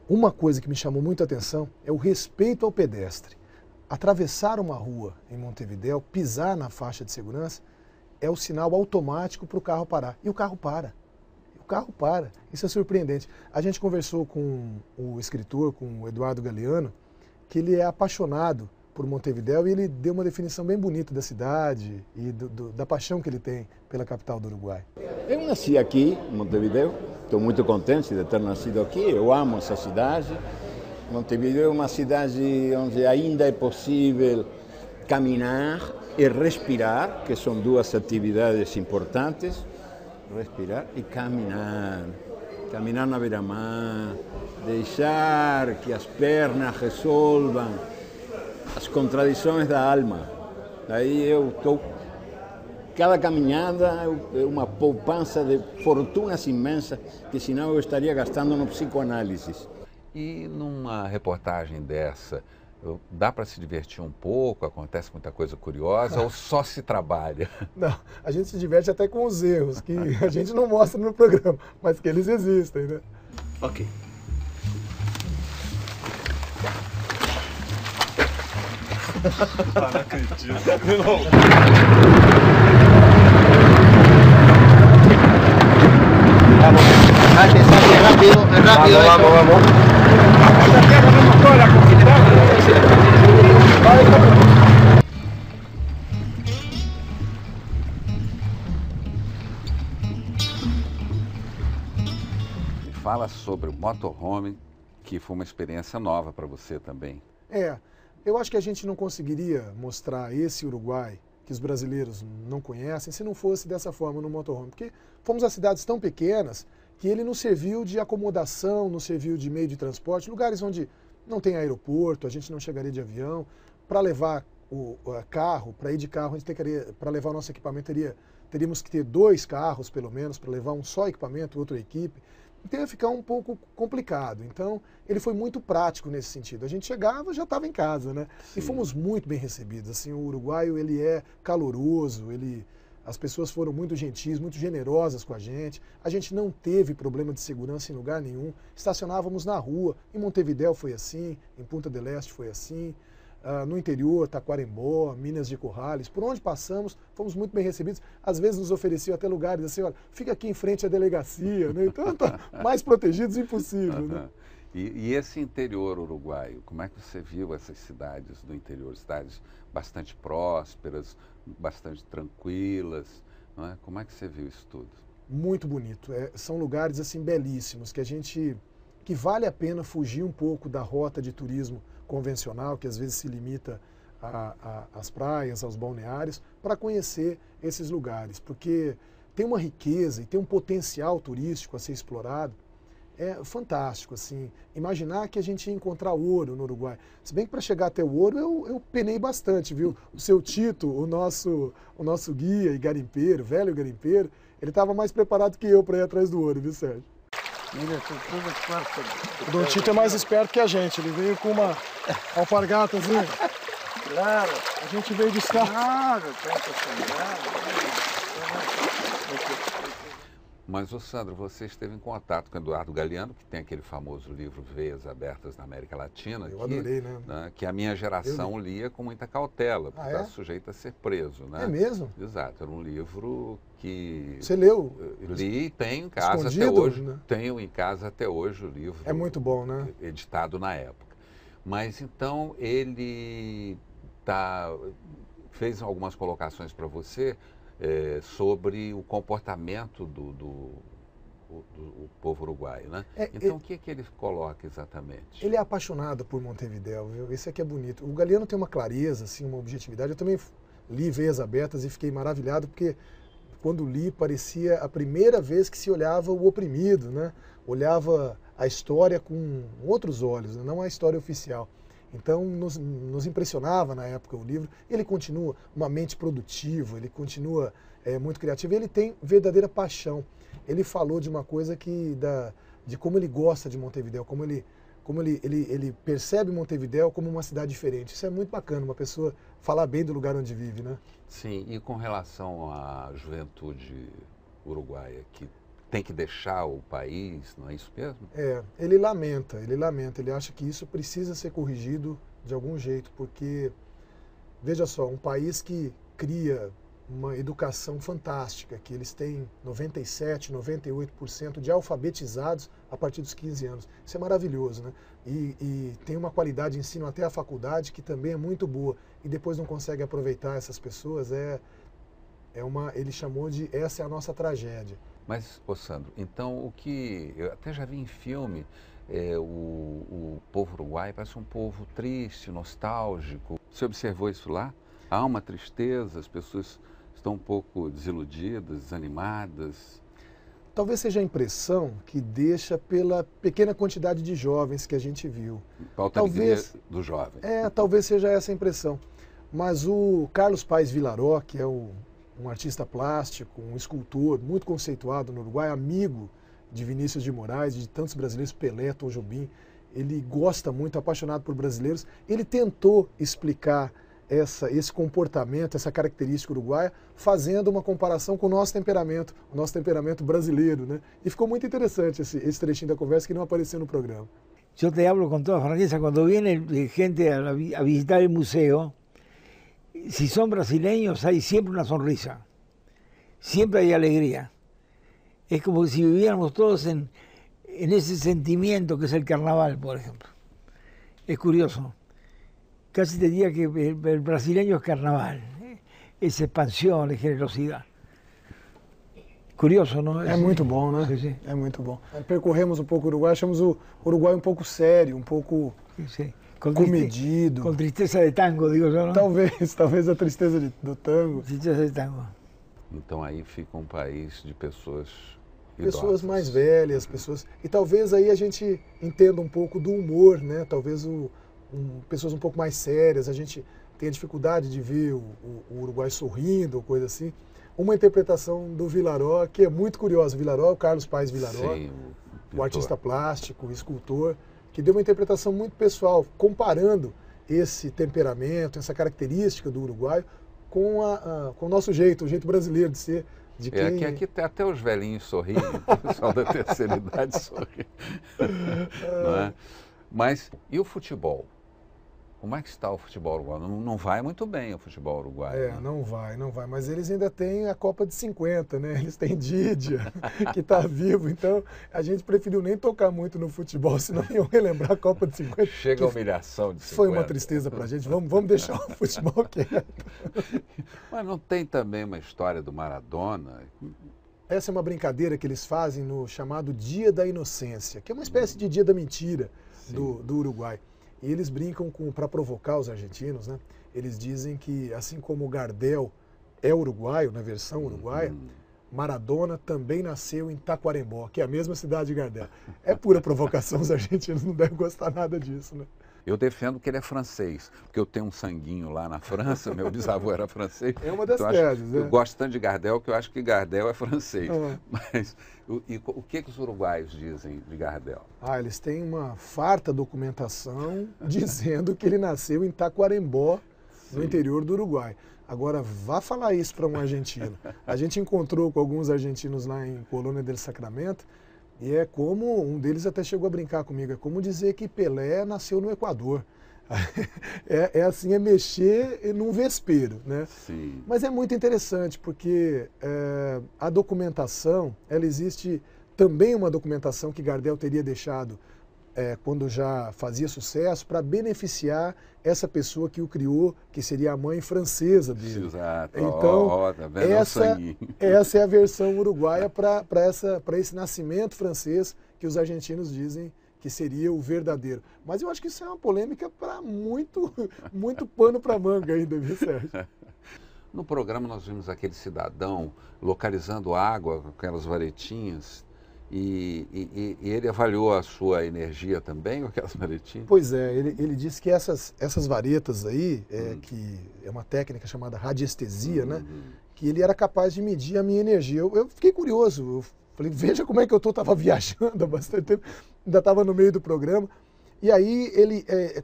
P: uma coisa que me chamou muita atenção é o respeito ao pedestre. Atravessar uma rua em Montevidéu, pisar na faixa de segurança, é o sinal automático para o carro parar. E o carro para. O carro para. Isso é surpreendente. A gente conversou com o escritor, com o Eduardo Galeano, que ele é apaixonado por Montevidéu e ele deu uma definição bem bonita da cidade e da paixão que ele tem pela capital do Uruguai.
T: Eu nasci aqui, em Montevidéu, estou muito contente de ter nascido aqui, eu amo essa cidade. Montevidéu é uma cidade onde ainda é possível caminhar e respirar, que são 2 atividades importantes, respirar e caminhar. Caminhar na beira-mar, deixar que as pernas resolvam as contradições da alma. Daí eu estou... Cada caminhada é uma poupança de fortunas imensas que senão eu estaria gastando no psicoanálise.
C: E numa reportagem dessa, dá para se divertir um pouco? Acontece muita coisa curiosa ou só se trabalha?
P: Não, a gente se diverte até com os erros, que a gente não mostra no programa, mas que eles existem, né?
S: Ok.
U: Não acredito. Não.
T: Rápido, vamos.
C: Fala sobre o motorhome, que foi uma experiência nova para você também.
P: Eu acho que a gente não conseguiria mostrar esse Uruguai que os brasileiros não conhecem se não fosse dessa forma no motorhome. Porque fomos a cidades tão pequenas que ele nos serviu de acomodação, nos serviu de meio de transporte, lugares onde não tem aeroporto, a gente não chegaria de avião. Para levar o carro, para ir de carro, para levar o nosso equipamento, teríamos que ter 2 carros pelo menos, para levar um só equipamento, outra equipe. Então ia ficar um pouco complicado. Então ele foi muito prático nesse sentido. A gente chegava, já estava em casa, né? Sim. E fomos muito bem recebidos. Assim, o uruguaio, ele é caloroso, as pessoas foram muito gentis, muito generosas com a gente não teve problema de segurança em lugar nenhum, estacionávamos na rua, em Montevidéu foi assim, em Punta del Este foi assim, no interior, Taquarembó, Minas de Corrales, por onde passamos, fomos muito bem recebidos, às vezes nos ofereciam até lugares assim, olha, fica aqui em frente à delegacia, né? Então tá mais protegidos impossível, né?
C: E esse interior uruguaio, como é que você viu essas cidades do interior, cidades bastante prósperas, bastante tranquilas, não é? Como é que você viu isso tudo?
P: Muito bonito, são lugares assim belíssimos, que vale a pena fugir um pouco da rota de turismo convencional, que às vezes se limita às praias, aos balneários, para conhecer esses lugares, porque tem uma riqueza e tem um potencial turístico a ser explorado. É fantástico, assim, imaginar que a gente ia encontrar ouro no Uruguai. Se bem que para chegar até o ouro eu penei bastante, viu? O seu Tito, o nosso guia e garimpeiro, velho garimpeiro, ele estava mais preparado que eu para ir atrás do ouro, viu, Sérgio? O Dom Tito é mais esperto que a gente, ele veio com uma alpargatazinha.
U: Claro.
P: A gente veio buscar.
U: Claro, tem que
C: Mas, ô Sandro, você esteve em contato com Eduardo Galeano, que tem aquele famoso livro Veias Abertas na América Latina.
P: Eu adorei, né?
C: Que a minha geração lia com muita cautela, porque está sujeito a ser preso, né?
P: É mesmo?
C: Exato, era um livro que...
P: Você leu?
C: Li e tenho em casa
P: Escondido,
C: até hoje.
P: Né?
C: Tenho em casa até hoje o livro.
P: É muito bom, né?
C: Editado na época. Mas, então, ele fez algumas colocações para você... sobre o comportamento do povo uruguaio, né? Então, o que ele coloca exatamente?
P: Ele é apaixonado por Montevidéu, viu? Esse aqui é bonito. O Galeano tem uma clareza, assim, uma objetividade. Eu também li Veias Abertas e fiquei maravilhado, porque quando li, parecia a primeira vez que se olhava o oprimido, né? Olhava a história com outros olhos, né? Não a história oficial. Então, nos impressionava na época o livro. Ele continua uma mente produtiva, ele continua muito criativo, e ele tem verdadeira paixão. Ele falou de uma coisa de como ele gosta de Montevidéu, como ele percebe Montevidéu como uma cidade diferente. Isso é muito bacana, uma pessoa falar bem do lugar onde vive, né?
C: Sim, e com relação à juventude uruguaia, que tem que deixar o país, não é isso mesmo?
P: Ele lamenta, ele acha que isso precisa ser corrigido de algum jeito, porque, veja só, um país que cria uma educação fantástica, que eles têm 97%, 98% de alfabetizados a partir dos 15 anos. Isso é maravilhoso, né? E tem uma qualidade de ensino até a faculdade que também é muito boa, e depois não consegue aproveitar essas pessoas, ele chamou de essa é a nossa tragédia.
C: Mas, ô Sandro, então o que eu até já vi em filme, o povo uruguaio parece um povo triste, nostálgico. Você observou isso lá? Há uma tristeza, as pessoas estão um pouco desiludidas, desanimadas.
P: Talvez seja a impressão que deixa pela pequena quantidade de jovens que a gente viu.
C: Falta alegria do jovem.
P: Talvez seja essa a impressão. Mas o Carlos Paes Vilaró, que é um artista plástico, um escultor muito conceituado no Uruguai, amigo de Vinícius de Moraes, de tantos brasileiros, Pelé, Tom Jobim, ele gosta muito, apaixonado por brasileiros. Ele tentou explicar esse comportamento, essa característica uruguaia, fazendo uma comparação com o nosso temperamento brasileiro, né? E ficou muito interessante esse trechinho da conversa que não apareceu no programa.
A: Eu te hablo com toda franqueza, quando viene gente a visitar o museu, si son brasileños hay siempre una sonrisa, siempre hay alegría. Es como si viviéramos todos en ese sentimiento que es el carnaval, por ejemplo. Es curioso. Casi te diría que el brasileño es carnaval, es expansión, es generosidad. Curioso, não é?
P: É muito bom, né?
A: Sim.
P: É muito bom. Percorremos um pouco o Uruguai, achamos o Uruguai um pouco sério, um pouco comedido.
A: Com tristeza de tango, digo eu, não?
P: Talvez a tristeza do tango.
A: Tristeza de tango.
C: Então aí fica um país de pessoas
P: idosas. Mais velhas, pessoas... E talvez aí a gente entenda um pouco do humor, né? Talvez pessoas um pouco mais sérias, a gente tenha dificuldade de ver o Uruguai sorrindo ou coisa assim. Uma interpretação do Vilaró, que é muito curiosa. O Vilaró, o Carlos Paes Vilaró.
C: Sim,
P: o artista plástico, o escultor, que deu uma interpretação muito pessoal, comparando esse temperamento, essa característica do uruguaio com o nosso jeito, o jeito brasileiro de ser. De quem...
C: que aqui até os velhinhos sorriem, o pessoal da terceira idade sorri. Não é? Mas, e o futebol? Como é que está o futebol uruguaio? Não vai muito bem o futebol uruguaio.
P: Né? Não vai. Mas eles ainda têm a Copa de 50, né? Eles têm Didia, que está vivo. Então, a gente preferiu nem tocar muito no futebol, senão iam relembrar a Copa de 50.
C: Chega a humilhação de 50.
P: Foi uma tristeza para a gente. Vamos deixar o futebol quieto.
C: Mas não tem também uma história do Maradona?
P: Essa é uma brincadeira que eles fazem no chamado Dia da Inocência, que é uma espécie de Dia da Mentira do Uruguai. E eles brincam para provocar os argentinos, né? Eles dizem que, assim como o Gardel é uruguaio, na versão uruguaia, Maradona também nasceu em Tacuarembó, que é a mesma cidade de Gardel. É pura provocação, os argentinos não devem gostar nada disso, né?
C: Eu defendo que ele é francês, porque eu tenho um sanguinho lá na França, meu bisavô era francês.
P: É uma das teses, né?
C: Eu gosto tanto de Gardel que eu acho que Gardel é francês. Mas o que os uruguaios dizem de Gardel?
P: Eles têm uma farta documentação dizendo que ele nasceu em Tacuarembó, no interior do Uruguai. Agora, vá falar isso para um argentino. A gente encontrou com alguns argentinos lá em Colônia del Sacramento, e é como, um deles até chegou a brincar comigo, é como dizer que Pelé nasceu no Equador. É mexer num vespeiro, né?
C: Sim.
P: Mas é muito interessante, porque a documentação, ela existe também uma documentação que Gardel teria deixado quando já fazia sucesso, para beneficiar essa pessoa que o criou, que seria a mãe francesa dele.
C: Exato.
P: Então, essa é a versão uruguaia para esse nascimento francês que os argentinos dizem que seria o verdadeiro. Mas eu acho que isso é uma polêmica para muito pano para manga ainda, viu, Sérgio?
C: No programa nós vimos aquele cidadão localizando água com aquelas varetinhas. E ele avaliou a sua energia também com aquelas varetinhas?
P: Pois é, ele disse que essas varetas aí, que é uma técnica chamada radiestesia, né? Que ele era capaz de medir a minha energia. Eu fiquei curioso, eu falei, veja como é que eu estava viajando há bastante tempo, ainda estava no meio do programa. E aí,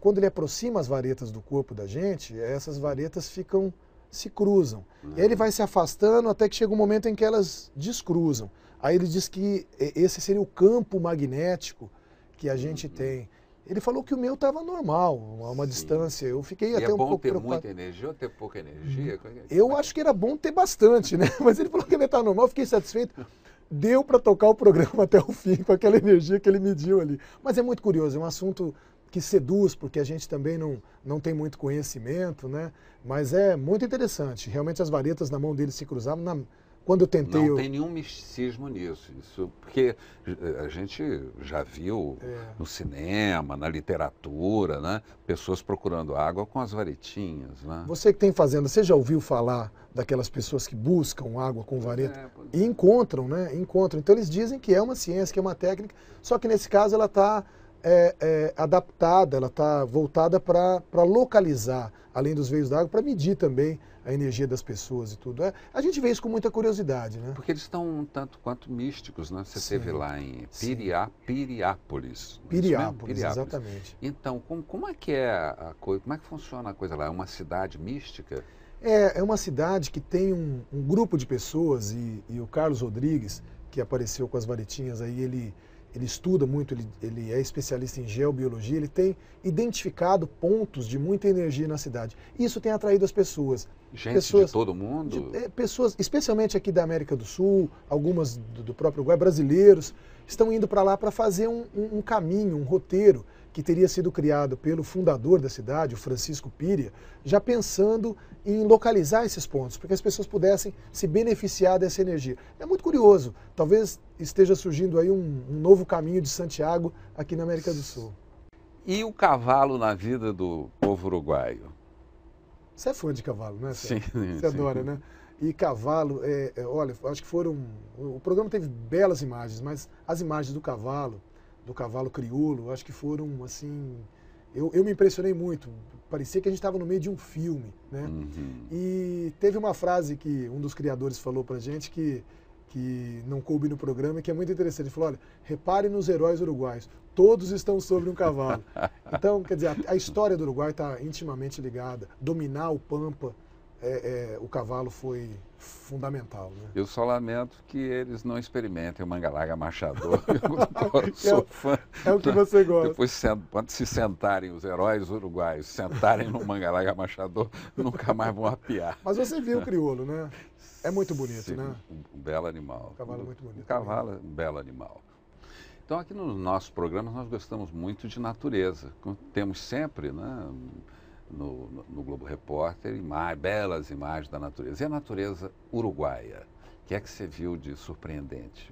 P: quando ele aproxima as varetas do corpo da gente, essas varetas se cruzam. E aí ele vai se afastando até que chega um momento em que elas descruzam. Aí ele diz que esse seria o campo magnético que a gente tem. Ele falou que o meu estava normal, a uma distância. Eu fiquei até um pouco preocupado.
C: É bom ter muita energia ou ter pouca energia?
P: Eu acho que era bom ter bastante, né? Mas ele falou que ele estava normal, eu fiquei satisfeito. Deu para tocar o programa até o fim com aquela energia que ele mediu ali. Mas é muito curioso, é um assunto que seduz, porque a gente também não tem muito conhecimento, né? Mas é muito interessante. Realmente as varetas na mão dele se cruzavam. Quando eu tentei...
C: Não tem nenhum misticismo nisso, porque a gente já viu no cinema, na literatura, né, pessoas procurando água com as varetinhas. Né?
P: Você que tem fazenda, você já ouviu falar daquelas pessoas que buscam água com vareta? E encontram, né? Encontram. Então eles dizem que é uma ciência, que é uma técnica, só que nesse caso ela está adaptada, ela está voltada para localizar, além dos veios d'água, para medir também a energia das pessoas e tudo. A gente vê isso com muita curiosidade, né?
C: Porque eles estão um tanto quanto místicos, né? Você esteve lá em Piriápolis.
P: Piriápolis, exatamente.
C: Então, como é que é a coisa, como é que funciona a coisa lá? É uma cidade mística?
P: É uma cidade que tem um grupo de pessoas e o Carlos Rodrigues, que apareceu com as varetinhas aí, ele estuda muito, ele é especialista em geobiologia, ele tem identificado pontos de muita energia na cidade. Isso tem atraído as pessoas.
C: Gente de todo mundo?
P: Pessoas, especialmente aqui da América do Sul, algumas do próprio Uruguai, brasileiros, estão indo para lá para fazer um caminho, um roteiro que teria sido criado pelo fundador da cidade, o Francisco Piria, já pensando em localizar esses pontos, para que as pessoas pudessem se beneficiar dessa energia. É muito curioso, talvez esteja surgindo aí um novo caminho de Santiago aqui na América do Sul.
C: E o cavalo na vida do povo uruguaio?
P: Você é fã de cavalo, né?
C: Sim.
P: Você adora, né? E cavalo, olha, acho que o programa teve belas imagens, mas as imagens do cavalo crioulo, acho que foram, assim, eu me impressionei muito, parecia que a gente estava no meio de um filme, né? E teve uma frase que um dos criadores falou pra gente, que que não coube no programa e que é muito interessante. Ele falou, olha, repare nos heróis uruguaios, todos estão sobre um cavalo. Então, quer dizer, a história do Uruguai está intimamente ligada. Dominar o Pampa, o cavalo foi fundamental. Né?
C: Eu só lamento que eles não experimentem o manga-larga machador. Eu sou fã.
P: É o que você gosta.
C: Depois, quando se sentarem os heróis uruguaios, sentarem no manga-larga machador, nunca mais vão apiar.
P: Mas você viu o crioulo, né? É muito bonito,
C: Sim,
P: né?
C: Um belo animal.
P: O cavalo é muito bonito.
C: O cavalo é um belo animal. Então, aqui nos nossos programas, nós gostamos muito de natureza. Temos sempre, né, no Globo Repórter, belas imagens da natureza. E a natureza uruguaia? O que é que você viu de surpreendente?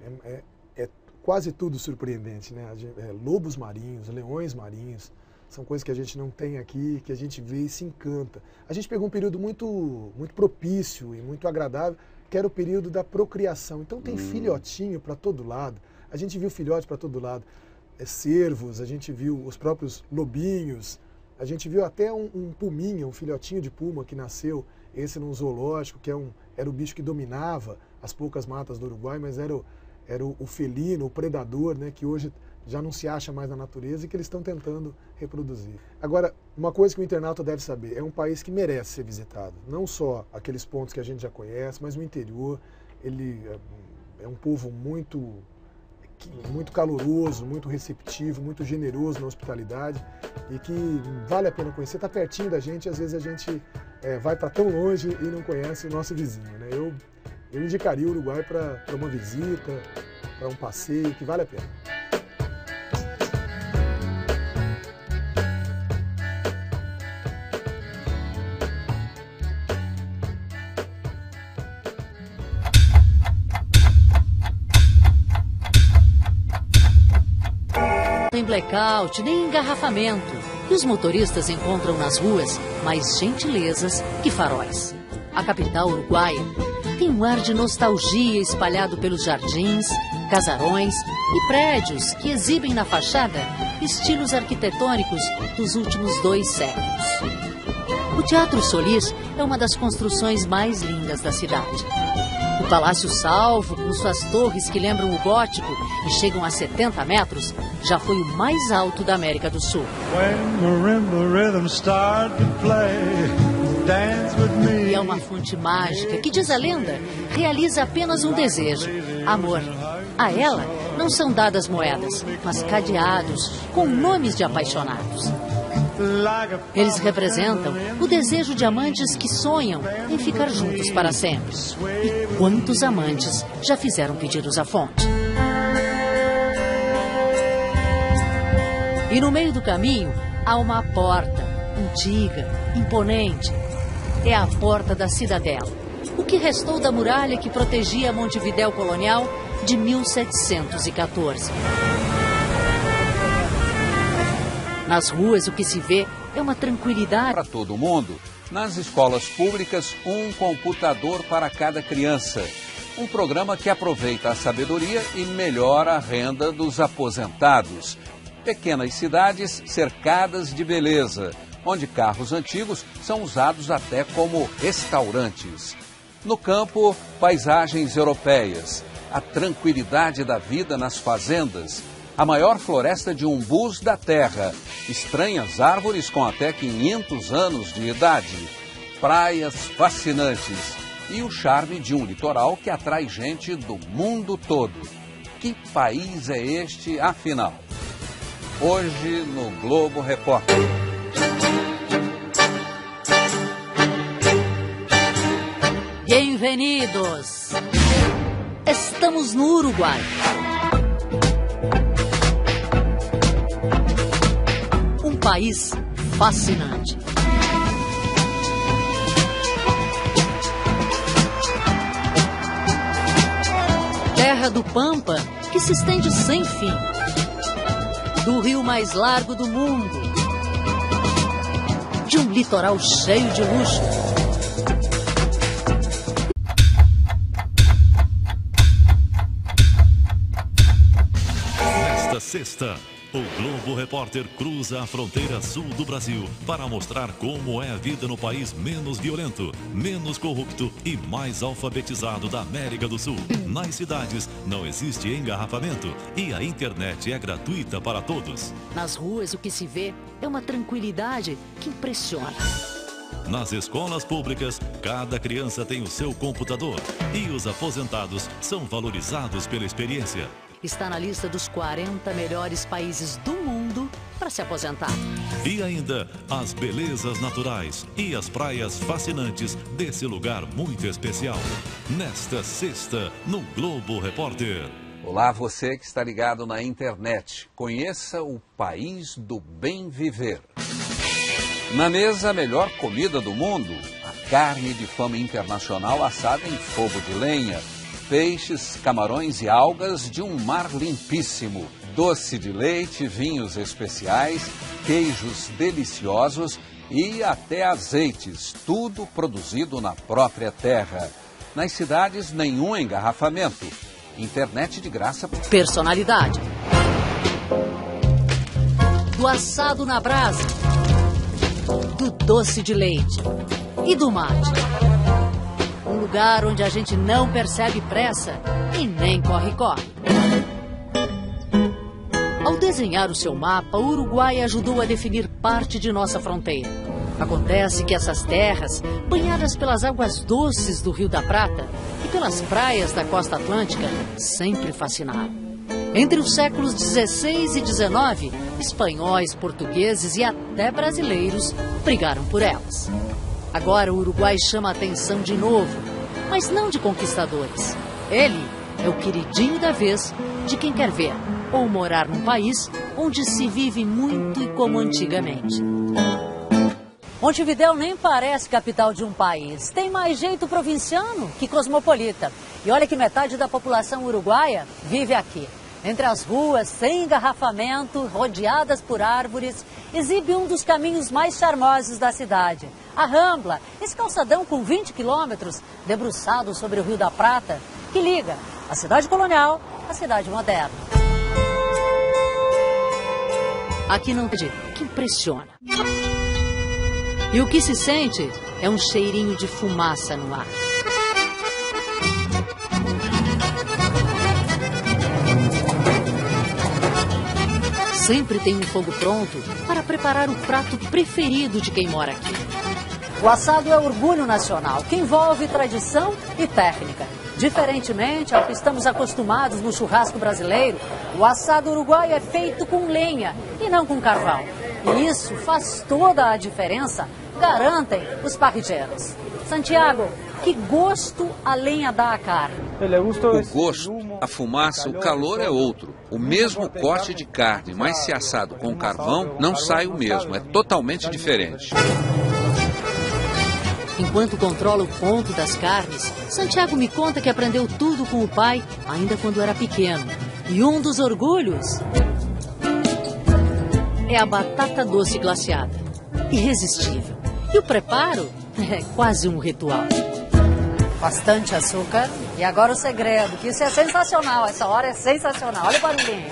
P: É quase tudo surpreendente, né? Lobos marinhos, leões marinhos, são coisas que a gente não tem aqui, que a gente vê e se encanta. A gente pegou um período muito propício e muito agradável, que era o período da procriação. Então tem filhotinho para todo lado. A gente viu filhote para todo lado. Cervos, a gente viu os próprios lobinhos, a gente viu até um puminha, um filhotinho de puma que nasceu, esse num zoológico, que era o bicho que dominava as poucas matas do Uruguai, mas era o felino, o predador, né, que hoje já não se acha mais na natureza e que eles estão tentando reproduzir. Agora, uma coisa que o internauta deve saber, é um país que merece ser visitado. Não só aqueles pontos que a gente já conhece, mas o interior, ele é um povo muito caloroso, muito receptivo, muito generoso na hospitalidade e que vale a pena conhecer. Está pertinho da gente, às vezes a gente vai para tão longe e não conhece o nosso vizinho. Né? Eu indicaria o Uruguai para uma visita, para um passeio, que vale a pena.
B: Tem blackout, nem engarrafamento. E os motoristas encontram nas ruas mais gentilezas que faróis. A capital uruguaia tem um ar de nostalgia espalhado pelos jardins, casarões e prédios que exibem na fachada estilos arquitetônicos dos últimos 2 séculos. O Teatro Solís é uma das construções mais lindas da cidade. O Palácio Salvo, com suas torres que lembram o gótico e chegam a 70 metros, já foi o mais alto da América do Sul. E é uma fonte mágica que, diz a lenda, realiza apenas um desejo: amor. A ela não são dadas moedas, mas cadeados com nomes de apaixonados. Eles representam o desejo de amantes que sonham em ficar juntos para sempre. E quantos amantes já fizeram pedidos à fonte? E no meio do caminho há uma porta, antiga, imponente. É a porta da Cidadela, o que restou da muralha que protegia Montevidéu colonial de 1714. Nas ruas, o que se vê é uma tranquilidade.
C: Para todo mundo, nas escolas públicas, um computador para cada criança. Um programa que aproveita a sabedoria e melhora a renda dos aposentados. Pequenas cidades cercadas de beleza, onde carros antigos são usados até como restaurantes. No campo, paisagens europeias, a tranquilidade da vida nas fazendas, a maior floresta de umbus da Terra, estranhas árvores com até 500 anos de idade, praias fascinantes e o charme de um litoral que atrai gente do mundo todo. Que país é este, afinal? Hoje no Globo Repórter.
B: Bem-vindos! Estamos no Uruguai. Um país fascinante. Terra do Pampa, que se estende sem fim. Do rio mais largo do mundo. De um litoral cheio de luxo.
E: Nesta sexta, O Globo Repórter cruza a fronteira sul do Brasil para mostrar como é a vida no país menos violento, menos corrupto e mais alfabetizado da América do Sul. Nas cidades não existe engarrafamento e a internet é gratuita para todos.
B: Nas ruas o que se vê é uma tranquilidade que impressiona.
E: Nas escolas públicas, cada criança tem o seu computador e os aposentados são valorizados pela experiência.
B: Está na lista dos 40 melhores países do mundo para se aposentar.
E: E ainda as belezas naturais e as praias fascinantes desse lugar muito especial. Nesta sexta, no Globo Repórter.
C: Olá, você que está ligado na internet. Conheça o país do bem viver. Na mesa, a melhor comida do mundo. A carne de fama internacional assada em fogo de lenha. Peixes, camarões e algas de um mar limpíssimo. Doce de leite, vinhos especiais, queijos deliciosos e até azeites. Tudo produzido na própria terra. Nas cidades, nenhum engarrafamento. Internet de graça.
B: Personalidade. Do assado na brasa. Do doce de leite. E do mate. Um lugar onde a gente não percebe pressa e nem corre-corre. Ao desenhar o seu mapa, o Uruguai ajudou a definir parte de nossa fronteira. Acontece que essas terras, banhadas pelas águas doces do Rio da Prata e pelas praias da costa atlântica, sempre fascinaram. Entre os séculos 16 e 19, espanhóis, portugueses e até brasileiros brigaram por elas. Agora o Uruguai chama a atenção de novo, mas não de conquistadores. Ele é o queridinho da vez de quem quer ver ou morar num país onde se vive muito e como antigamente.
R: Montevidéu nem parece capital de um país. Tem mais jeito provinciano que cosmopolita. E olha que metade da população uruguaia vive aqui. Entre as ruas, sem engarrafamento, rodeadas por árvores, exibe um dos caminhos mais charmosos da cidade. A Rambla, esse calçadão com 20 quilômetros, debruçado sobre o Rio da Prata, que liga a cidade colonial à cidade moderna.
B: Aqui não tem jeito, que impressiona. E o que se sente é um cheirinho de fumaça no ar. Sempre tem um fogo pronto para preparar o prato preferido de quem mora aqui.
R: O assado é orgulho nacional, que envolve tradição e técnica. Diferentemente ao que estamos acostumados no churrasco brasileiro, o assado uruguaio é feito com lenha e não com carvão. E isso faz toda a diferença, garantem os parrilheiros. Santiago, que gosto a lenha dá à carne?
K: O gosto, a fumaça, o calor é outro. O mesmo corte de carne, mas se assado com carvão, não sai o mesmo, é totalmente diferente.
B: Enquanto controla o ponto das carnes, Santiago me conta que aprendeu tudo com o pai ainda quando era pequeno. E um dos orgulhos é a batata doce glaciada. Irresistível. E o preparo é quase um ritual.
R: Bastante açúcar. E agora o segredo, que isso é sensacional. Essa hora é sensacional. Olha o barulhinho.